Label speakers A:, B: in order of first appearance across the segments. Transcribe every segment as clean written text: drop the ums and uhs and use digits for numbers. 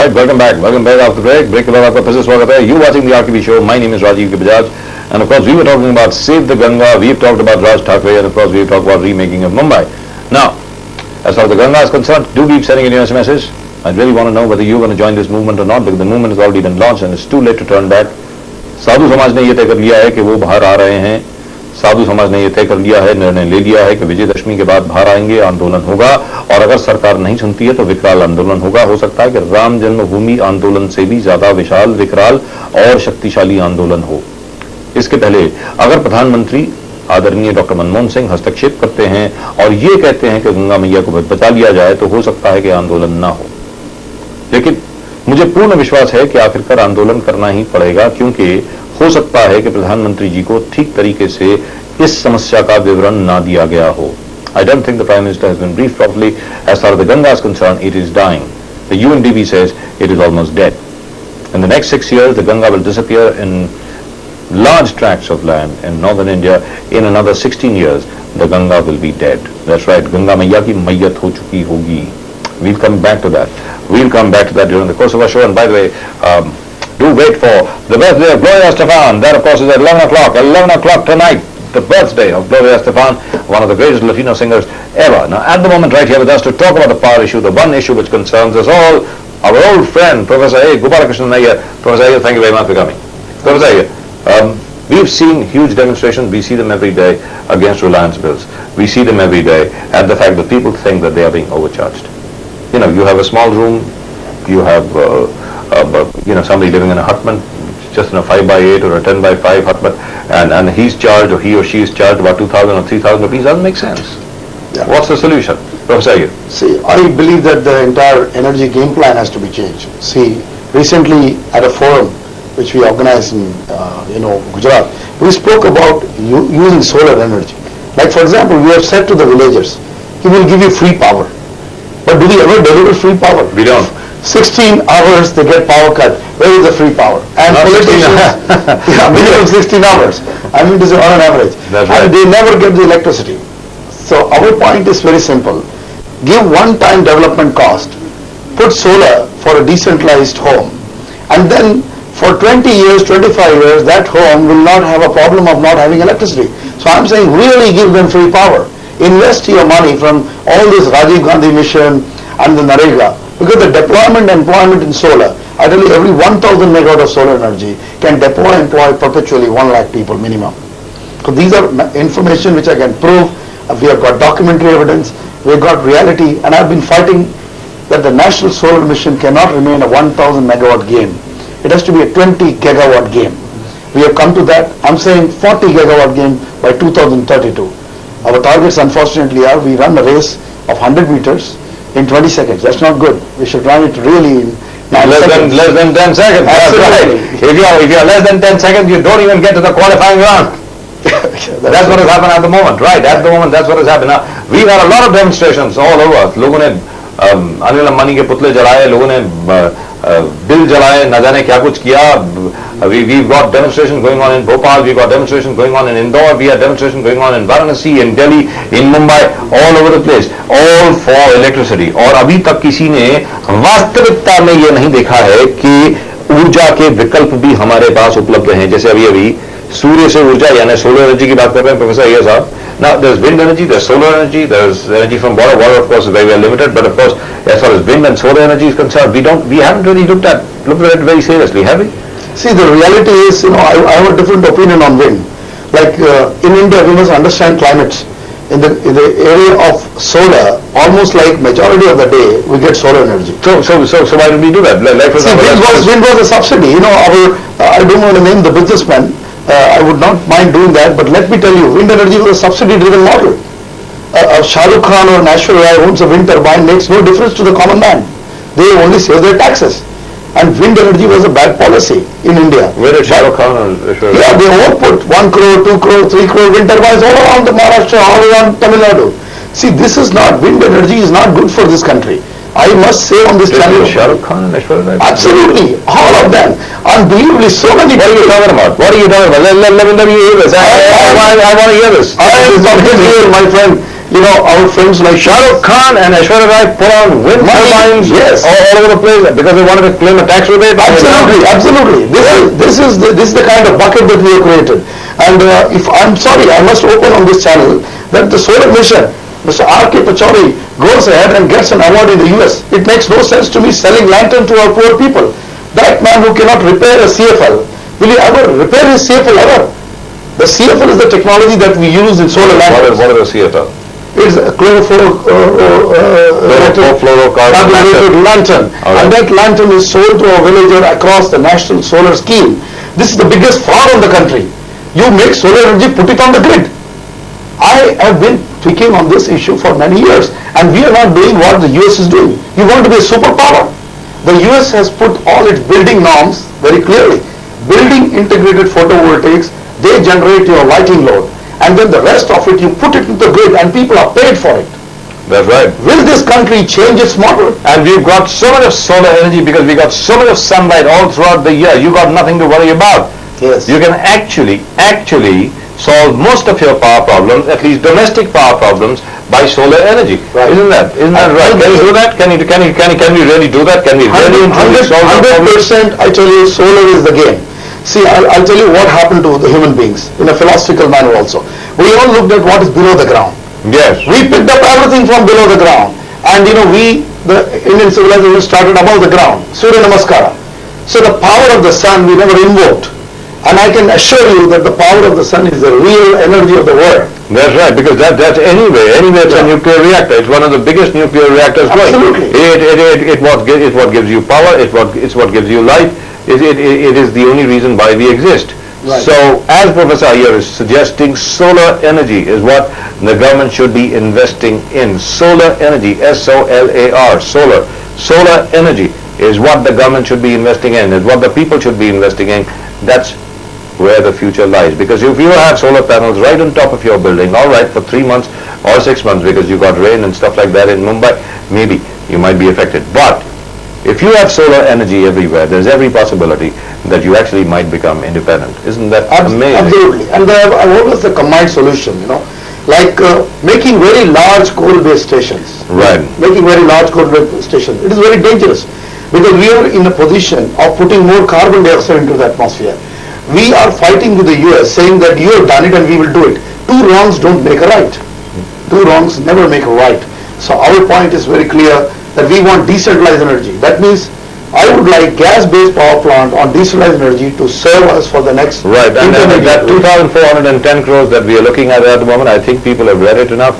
A: Right, welcome back after the break. Break के बाद आपका फिर से स्वागत है. You watching the RKB show. My name is Rajiv K. Bajaj, and of course we were talking about Save the Ganga. We've talked about Raj Thackeray, and of course we've talked about remaking of Mumbai. Now, as far as the Ganga is concerned, do keep sending in your SMSs. I really want to know whether you're going to join this movement or not, because the movement has already been launched and it's too late to turn back. साधु समाज ने ये तय कर लिया है कि वो बाहर आ रहे हैं. साधु समाज ने ये तय कर लिया है, निर्णय ले लिया है कि विजयदशमी के बाद बाहर आएंगे, आंदोलन होगा, और अगर सरकार नहीं सुनती है तो विकराल आंदोलन होगा. हो सकता है कि राम जन्मभूमि आंदोलन से भी ज्यादा विशाल, विकराल और शक्तिशाली आंदोलन हो. इसके पहले अगर प्रधानमंत्री आदरणीय डॉक्टर मनमोहन सिंह हस्तक्षेप करते हैं और ये कहते हैं कि गंगा मैया को बचा लिया जाए, तो हो सकता है कि आंदोलन ना हो. लेकिन मुझे पूर्ण विश्वास है कि आखिरकार आंदोलन करना ही पड़ेगा, क्योंकि हो सकता है कि प्रधानमंत्री जी को ठीक तरीके से इस समस्या का विवरण ना दिया गया हो. I don't think the Prime Minister has been briefed properly. As far as the Ganga is concerned, it is dying. The UNDP says it is almost dead. In the next 6 years, the Ganga will disappear in large tracts of land in northern India. In another 16 years, the Ganga will be dead. That's right, Ganga Maiya ki mayyat ho chuki hogi. We'll come back to that. We'll come back to that during the course of our show. And by the way, do wait for the birthday of Gloria Estefan. That, of course, is at 11 o'clock. 11 o'clock tonight, the birthday of Gloria Estefan, one of the greatest Latino singers ever. Now, at the moment, right here with us to talk about the power issue, the one issue which concerns us all, our old friend, Professor A. Gopalakrishnan Iyer. Professor Iyer, thank you very much for coming. Professor Iyer, we've seen huge demonstrations. We see them every day against Reliance bills. We see them every day at the fact that people think that they are being overcharged. You know, you have a small room, you have somebody living in a hutman, just in a 5x8 or a 10x5 hutman, and he's charged, or he or she is charged about 2,000 or 3,000 rupees. Doesn't make sense. Yeah. What's the solution? Professor Iyer?
B: See, I believe that the entire energy game plan has to be changed. See, recently at a forum which we organized in Gujarat, we spoke about using solar energy. Like, for example, we have said to the villagers, he will give you free power. But do we ever deliver free power?
A: We don't.
B: 16 hours they get power cut. Where is the free power? And
A: not
B: politicians, minimum 16 hours. I mean, this is on an average.
A: That's right.
B: And they never get the electricity. So our point is very simple. Give one-time development cost. Put solar for a decentralized home. And then for 20 years, 25 years, that home will not have a problem of not having electricity. So I'm saying really give them free power. Invest your money from all this Rajiv Gandhi mission and the Narega. Because the deployment and employment in solar, I tell you, every 1,000 megawatt of solar energy can deploy and employ perpetually 1 lakh people minimum. So these are information which I can prove. We have got documentary evidence, we have got reality, and I've been fighting that the national solar mission cannot remain a 1,000 megawatt game. It has to be a 20 gigawatt game. We have come to that. I'm saying 40 gigawatt game by 2032. Our targets, unfortunately, are we run a race of 100 meters in 20 seconds. That's not good. We should run it really in
A: less than 10 seconds.
B: Absolutely.
A: Right. If you're less than 10 seconds, you don't even get to the qualifying round. That's what has happened at the moment, right? At the moment, that's what has happened. Now, we've had a lot of demonstrations all over. लोगों ने अनिल अंबानी के पुतले जलाए, लोगों ने bill जलाए, न जाने क्या कुछ किया. We've got demonstrations going on in Bhopal, we've got demonstrations going on in Indore, we have demonstrations going on in Varanasi, in Delhi, in Mumbai, all over the place, all for electricity. और अभी तक किसी ने वास्तविकता में ये नहीं देखा है कि ऊर्जा के विकल्प भी हमारे पास उपलब्ध हैं. जैसे अभी सूर्य से ऊर्जा यानी सोलर एनर्जी की बात कर रहे हैं प्रोफेसर अय्यर साहब. Now there's wind energy, there's solar energy, there's energy from water. Water, of course, is very well limited, but of course, as far as wind and solar energy is concerned, we haven't really looked at it very seriously, have we?
B: See, the reality is, I have a different opinion on wind. Like in India, we must understand climates. In the area of solar, almost like majority of the day, we get solar energy.
A: So why don't we do that? Like for example,
B: wind was a subsidy. I don't want to name the businessman. I would not mind doing that, but let me tell you, wind energy was a subsidy-driven model. Shah Rukh Khan or National Rai owns a wind turbine makes no difference to the common man. They only save their taxes. And wind energy was a bad policy in India.
A: Where did Shah Rukh Khan
B: Yeah, they all put 1 crore, 2 crore, 3 crore wind turbines all around the Maharashtra, all around Tamil Nadu. See, this is not, wind energy is not good for this country. I must say on this channel.
A: Shah Rukh Khan and Aishwarya Rai?
B: Absolutely, all of them. Unbelievably, so many.
A: What are you talking about? Let me hear this. I want to hear this.
B: I am talking here, my friend. our friends like
A: Shah Rukh Khan and Aishwarya Rai put on wind turbines
B: yes,
A: all over the place because they wanted to claim a tax rebate.
B: Absolutely. This is the kind of bucket that we have created. And if I'm sorry, I must open on this channel that the solar mission, Mr. RKB goes ahead and gets an award in the US. It makes no sense to me selling lantern to our poor people. That man who cannot repair a CFL, will he ever repair his CFL ever? The CFL is the technology that we use in solar lanterns.
A: What is a CFL?
B: It's a chlorofluorocarbon lantern. Right. And that lantern is sold to a villager across the national solar scheme. This is the biggest fraud in the country. You make solar energy, put it on the grid. I have been tweaking on this issue for many years, and we are not doing what the US is doing. You want to be a superpower. The US has put all its building norms very clearly. Building integrated photovoltaics, they generate your lighting load, and then the rest of it you put it into the grid and people are paid for it.
A: That's right.
B: Will this country change its model?
A: And we've got so much of solar energy because we got so much of sunlight all throughout the year. You got nothing to worry about.
B: Yes.
A: You can actually solve most of your power problems, at least domestic power problems, by solar energy.
B: Right.
A: Isn't that right? Can you do that? Can we really do that? Can we really
B: 100%? I tell you, solar is the game. See, I'll tell you what happened to the human beings in a philosophical manner also. We all looked at what is below the ground.
A: Yes.
B: We picked up everything from below the ground. And the Indian civilization started above the ground. Surya Namaskara. So the power of the sun we never invoked. And I can assure you that the power of the sun is the real energy of the world.
A: That's right, because that's anyway it's a nuclear reactor. It's one of the biggest nuclear reactors going.
B: Absolutely.
A: It's what gives you power. It's what gives you life. It is the only reason why we exist.
B: Right.
A: So, as Professor Iyer is suggesting, solar energy is what the government should be investing in. Solar energy, SOLAR, solar energy is what the government should be investing in. Is what the people should be investing in. That's where the future lies. Because if you have solar panels right on top of your building, all right, for 3 months or 6 months because you got rain and stuff like that in Mumbai, maybe you might be affected. But if you have solar energy everywhere, there's every possibility that you actually might become independent. Isn't that amazing?
B: Absolutely. And I always the combined solution, like making very large coal-based stations.
A: Right.
B: Making very large coal-based stations. It is very dangerous because we are in a position of putting more carbon dioxide into the atmosphere. We are fighting with the US saying that you have done it and we will do it. Two wrongs don't make a right. Two wrongs never make a right. So our point is very clear that we want decentralized energy. That means I would like gas-based power plant on decentralized energy to serve us for the next.
A: Right, and that 2,410 crores that we are looking at the moment, I think people have read it enough.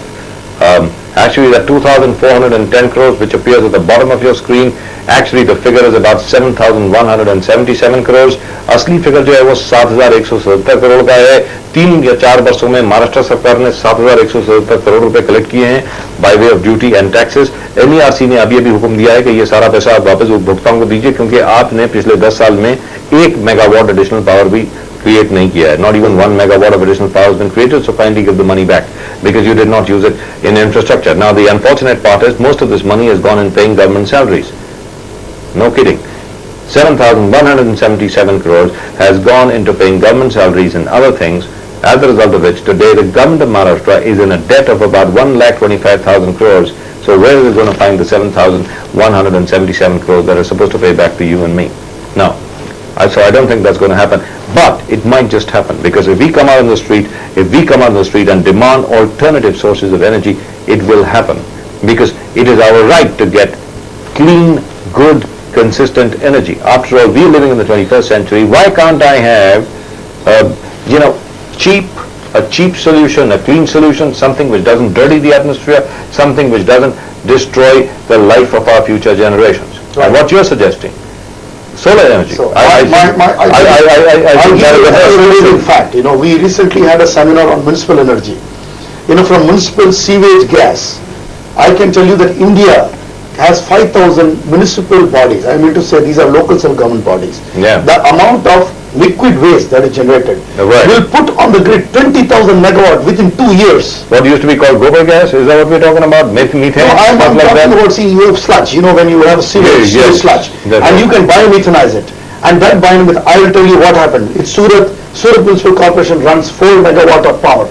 A: Actually, that 2,410 crores which appears at the bottom of your screen, actually the figure is about 7,177 crores. असली figure जो है वो 7,177 करोड़ का है. 3 या 4 वर्षों में महाराष्ट्र सरकार ने 7,177 करोड़ रुपए कलेक्ट किए हैं by way of duty and taxes. NERC ने अभी हुक्म दिया है कि ये सारा पैसा आप वापस उपभोक्ताओं को दीजिए क्योंकि आपने पिछले 10 साल में 1 मेगावाट एडिशनल पावर भी create nahi kiya hai. Not even 1 megawatt of additional power has been created, so kindly give the money back because you did not use it in infrastructure. Now the unfortunate part is most of this money has gone in paying government salaries. No kidding. 7,177 crores has gone into paying government salaries and other things, as a result of which today the government of Maharashtra is in a debt of about 1,25,000 crores. So where is it going to find the 7,177 crores that are supposed to pay back to you and me? Now, so I don't think that's going to happen. But it might just happen because if we come out on the street, and demand alternative sources of energy, it will happen. Because it is our right to get clean, good, consistent energy. After all, we're living in the 21st century. Why can't I have, a cheap solution, a clean solution, something which doesn't dirty the atmosphere, something which doesn't destroy the life of our future generations? Right. And what you're suggesting, solar energy.
B: So I think that is a very big fact. We recently had a seminar on municipal energy. From municipal sewage gas, I can tell you that India has 5,000 municipal bodies. I mean to say these are local self-government bodies.
A: Yeah.
B: The amount of liquid waste that is generated will put on the grid 20,000 megawatt within 2 years.
A: What used to be called gobar gas? Is that what we're talking about? Methane?
B: No, I'm talking about, you have sludge, when you have sewage sludge. And you can biomethanize it. And that biomethane, I will tell you what happened. It's Surat Municipal Corporation runs 4 megawatt of power.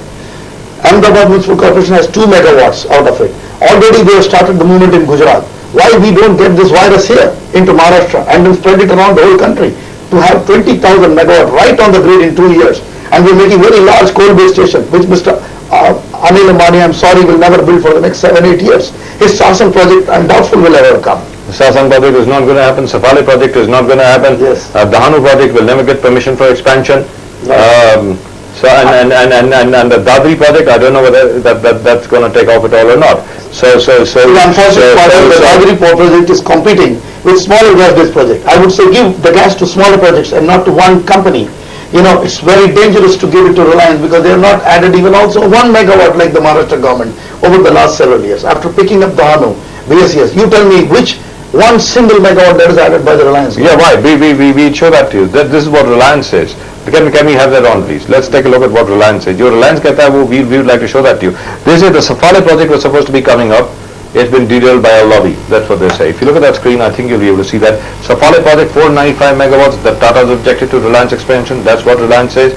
B: Ahmedabad Municipal Corporation has 2 megawatts out of it. Already they have started the movement in Gujarat. Why we don't get this virus here into Maharashtra and then spread it around the whole country to have 20,000 megawatt right on the grid in 2 years, and we're making very large coal-based station, which Mr. Anil Ambani, I'm sorry, will never build for the next 7-8 years. His Sasan project, I'm doubtful will ever come.
A: The Sasan project is not going to happen. Safale project is not going to happen.
B: Yes.
A: Dahanu project will never get permission for expansion.
B: Right.
A: So and the Dadri project, I don't know whether that's going to take off at all or not. So
B: The unfortunate part is the Dadri project is competing with smaller gas-based project. I would say give the gas to smaller projects and not to one company. You know, it's very dangerous to give it to Reliance because they have not added even also 1 megawatt like the Maharashtra government over the last several years. After picking up Dahanu, BSES, you tell me which one single megawatt that is added by the Reliance
A: yeah,
B: government.
A: why? We show that to you. This is what Reliance says. Can we have that on, please? Let's take a look at what Reliance says. Your Reliance कहता है वो we would like to show that to you. They say the Safale project was supposed to be coming up. It's been derailed by a lobby. That's what they say. If you look at that screen, I think you'll be able to see that. Safale project 495 megawatts. The Tata's objected to Reliance expansion. That's what Reliance says.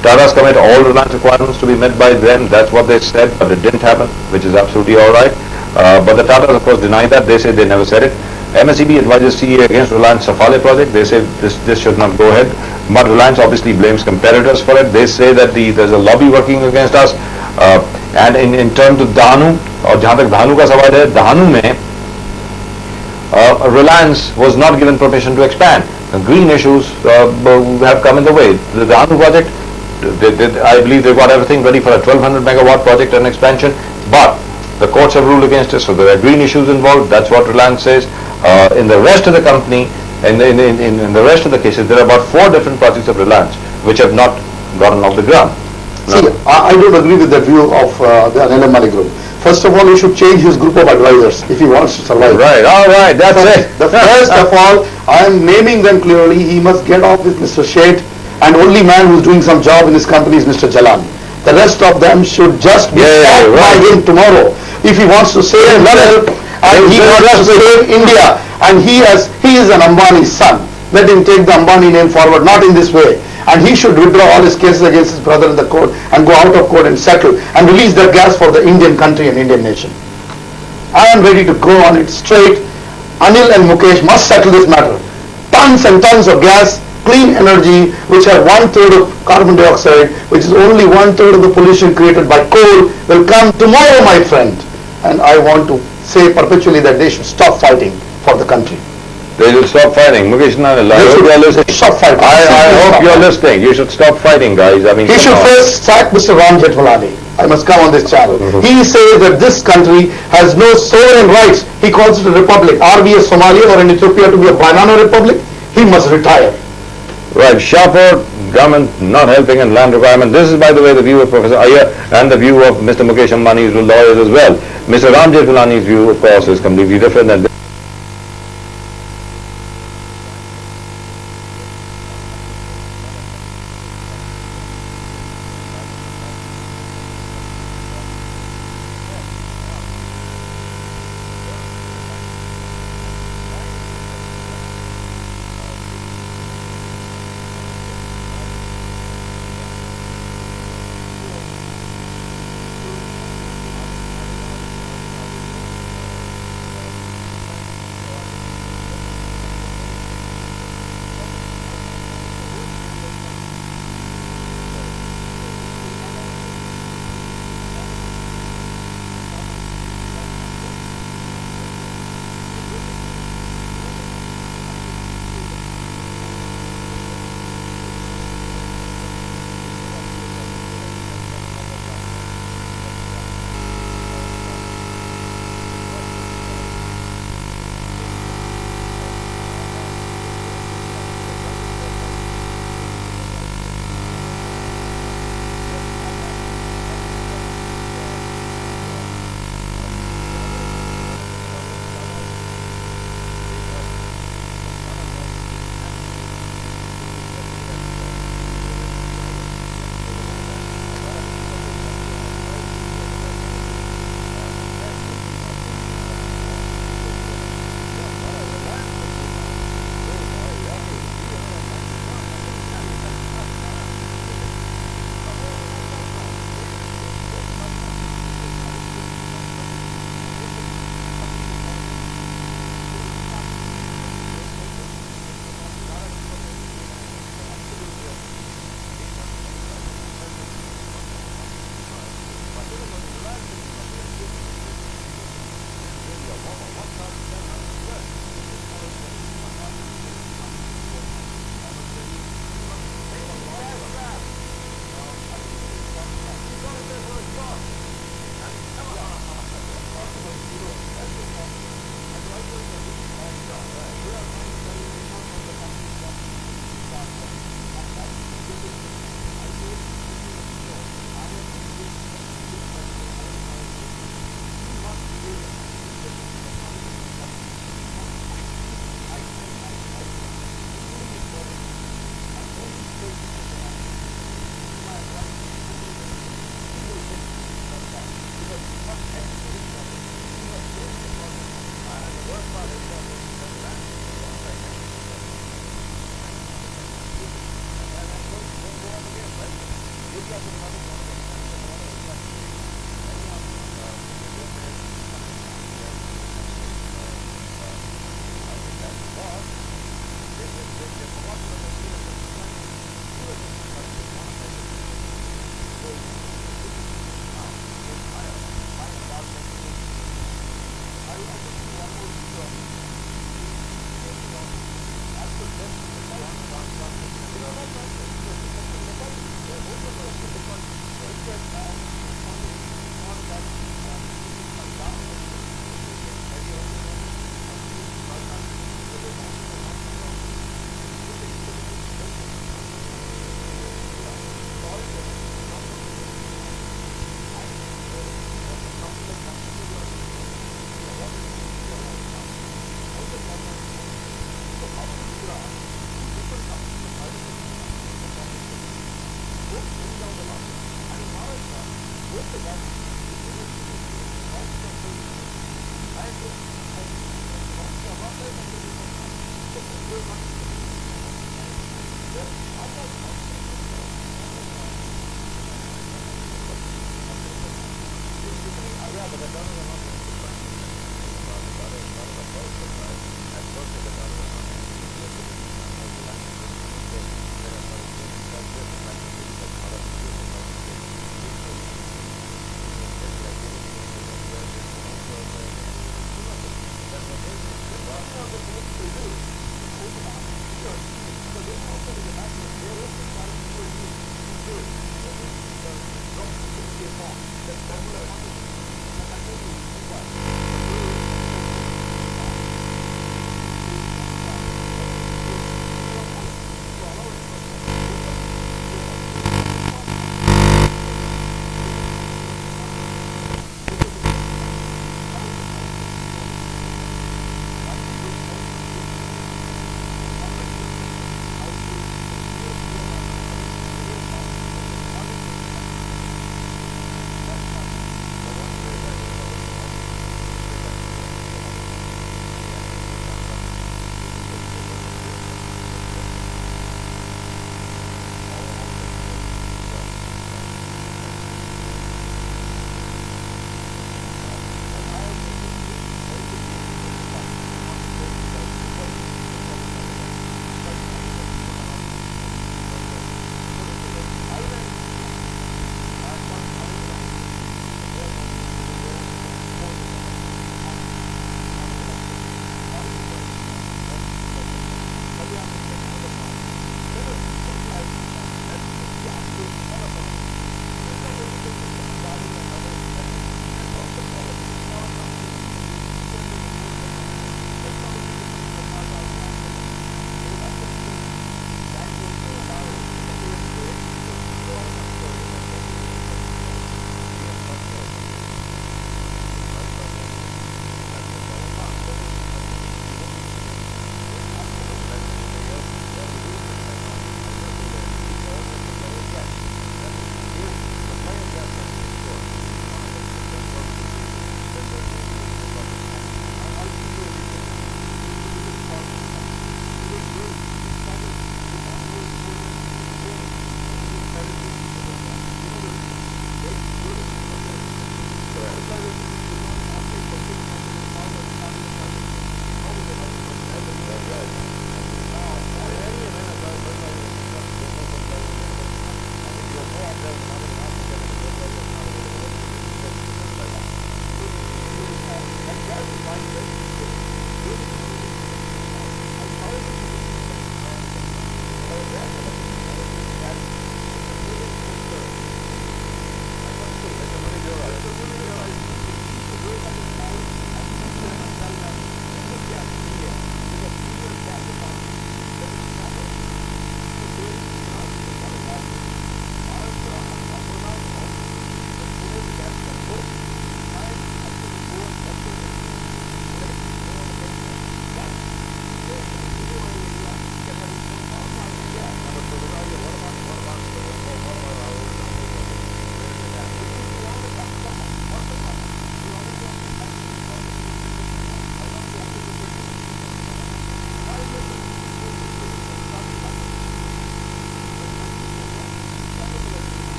A: Tata's commit all Reliance requirements to be met by them. That's what they said, but it didn't happen, which is absolutely all right. But the Tatas, of course, deny that. They say they never said it. MSEB advises CEA against Reliance Safale project. They say this should not go ahead. But Reliance obviously blames competitors for it. They say that there's a lobby working against us. And in terms of Dahanu, और जहाँ तक Dahanu का सवाल है, Dahanu में Reliance was not given permission to expand. Green issues have come in the way. The Dahanu project, I believe they've got everything ready for a 1200 megawatt project and expansion, but the courts have ruled against it, so there are green issues involved. That's what Reliance says. In the rest of the company, in the rest of the cases, there are about 4 different projects of Reliance which have not gotten off the ground.
B: See, I don't agree with the view of the Anil Ambani group. First of all, he should change his group of advisors if he wants to survive.
A: Right, all right, that's it.
B: First of all, I am naming them clearly. He must get off with Mr. Sheth, and only man who is doing some job in his company is Mr. Jalan. The rest of them should just be stopped by him tomorrow. If he wants to save Lalit and he wants to save India, and he is an Ambani son, let him take the Ambani name forward, not in this way. And he should withdraw all his cases against his brother in the court and go out of court and settle and release that gas for the Indian country and Indian nation. I am ready to go on it straight. Anil and Mukesh must settle this matter. Tons and tons of gas, clean energy, which have 1/3 of carbon dioxide, which is only 1/3 of the pollution created by coal, will come tomorrow, my friend. And I want to say perpetually that they should stop fighting for the country.
A: They should stop fighting. Mukesh Anil, I hope you're listening.
B: Stop fighting.
A: I hope you're listening. You should stop fighting, guys. I mean,
B: he should first sack Mr. Ram Jethmalani. I must come on this channel. He says that this country has no sovereign rights. He calls it a republic. Are we a Somalia or an Ethiopia to be a banana republic? He must retire.
A: Right, Shahpur, government not helping in land requirement. This is, by the way, the view of Professor Iyer and the view of Mr. Mukesh Ambani's lawyers as well. Mr. Ram Jethmalani's view, of course, is completely different. And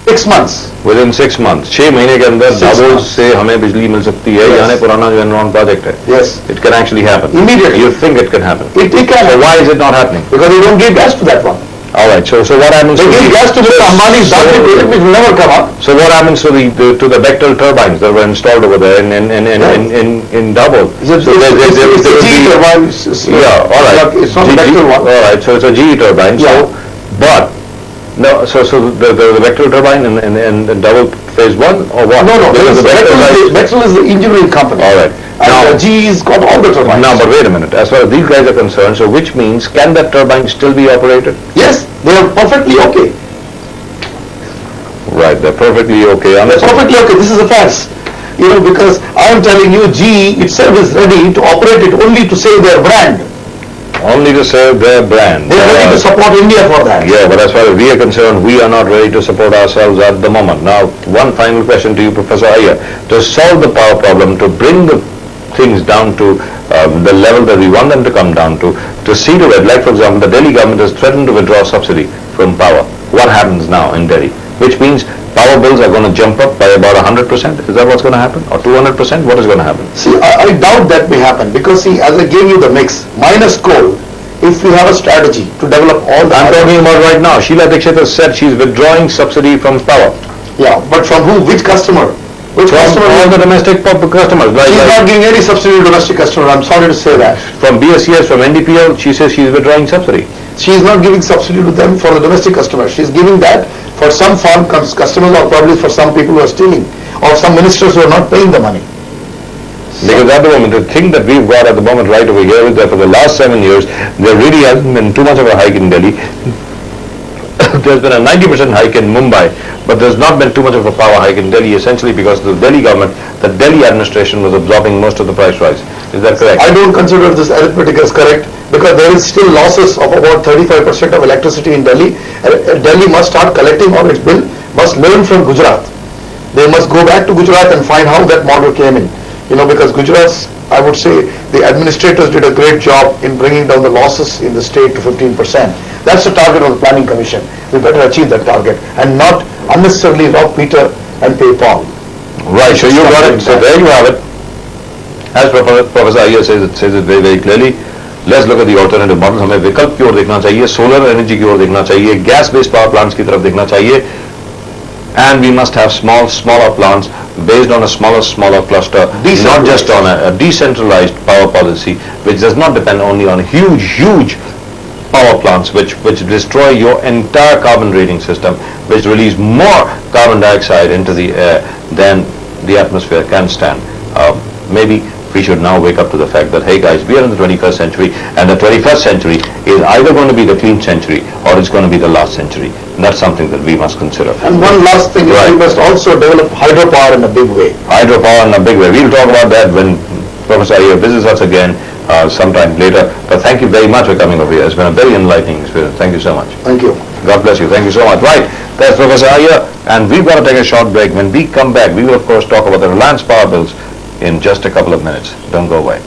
B: 6 months.
A: Within 6 months, 6 महीने के अंदर double से हमें बिजली मिल सकती है, यानी पुराना जो एनरॉन प्रोजेक्ट है.
B: Yes.
A: It can actually happen.
B: Immediately.
A: You think it can happen?
B: It can.
A: So why is it not happening?
B: Because they don't give gas to that one.
A: All right. So what happens?
B: They give gas to Mr. Ambani's Dadri project, which will never come up.
A: So what happens to the Bechtel turbines that were installed over there in Dabhol?
B: It's a GE turbine.
A: Yeah. All right.
B: It's not the Bechtel one.
A: All right. So it's a GE turbine.
B: Yeah.
A: So, but no. So the Bechtel turbine in Dabhol phase 1 or what?
B: No.
A: Because
B: Bechtel is the engineering company.
A: All right.
B: And
A: Now,
B: GE's got all the turbines.
A: now, but wait a minute. As far as these guys are concerned, so which means can that turbine still be operated?
B: Yes. They are perfectly okay.
A: Right, they're perfectly okay.
B: They're perfectly okay. This is a farce. Because I am telling you, GE itself is ready to operate it only to save their brand.
A: Only to save their brand.
B: They are ready to support India for that.
A: Yeah, but as far as we are concerned, we are not ready to support ourselves at the moment. Now, one final question to you, Professor Iyer. To solve the power problem, to bring the things down to the level that we want them to come down to see to it, like for example, the Delhi government has threatened to withdraw subsidy from power. What happens now in Delhi? Which means power bills are going to jump up by about 100%. Is that what's going to happen? Or 200%? What is going to happen?
B: See, I doubt that may happen because see, as I gave you the mix, minus coal, if we have a strategy to develop all the...
A: I'm talking about right now. Sheila Dixit has said she's withdrawing subsidy from power.
B: Yeah, but from who? Which customer? Which
A: From
B: customer?
A: all the domestic customers.
B: She's not giving any subsidy to domestic customer. I'm sorry to say that.
A: From BSES, from NDPL, she says she's withdrawing subsidy.
B: She is not giving subsidy to them for the domestic customers. She is giving that for some farm customers or probably for some people who are stealing or some ministers who are not paying the money.
A: Because at the moment, the thing that we've got at the moment right over here is that for the last 7 years, there really hasn't been too much of a hike in Delhi. There's been a 90% hike in Mumbai, but there's not been too much of a power hike in Delhi, essentially because the Delhi government, the Delhi administration was absorbing most of the price rise. Is that correct?
B: I don't consider this arithmetic as correct because there is still losses of about 35% of electricity in Delhi. Delhi must start collecting all its bill, must learn from Gujarat. They must go back to Gujarat and find how that model came in. Because Gujarat, I would say, the administrators did a great job in bringing down the losses in the state to 15%. That's the target of the Planning Commission. We better achieve that target and not unnecessarily rob Peter and pay Paul.
A: Right, so you got it. So there you have it. As Professor Iyer says it very, very clearly. Let's look at the alternative models. हमें विकल्प की ओर देखना चाहिए, solar energy की ओर देखना चाहिए, gas-based power plants की तरफ देखना चाहिए, and we must have smaller plants based on a smaller cluster, not just on a decentralized power policy, which does not depend only on huge power plants which destroy your entire carbon rating system, which release more carbon dioxide into the air than the atmosphere can stand. Maybe we should now wake up to the fact that, hey guys, we are in the 21st century, and the 21st century is either going to be the clean century or it's going to be the last century. And that's something that we must consider.
B: And one last thing, right. We must also develop hydropower in a big way.
A: Hydropower in a big way. We'll talk about that when Professor Iyer visits us again sometime later. But thank you very much for coming over here. It's been a very enlightening experience. Thank you so much.
B: Thank you.
A: God bless you. Thank you so much. Right, that's Professor Iyer, and we've got to take a short break. When we come back, we will of course talk about the Reliance power bills in just a couple of minutes. Don't go away.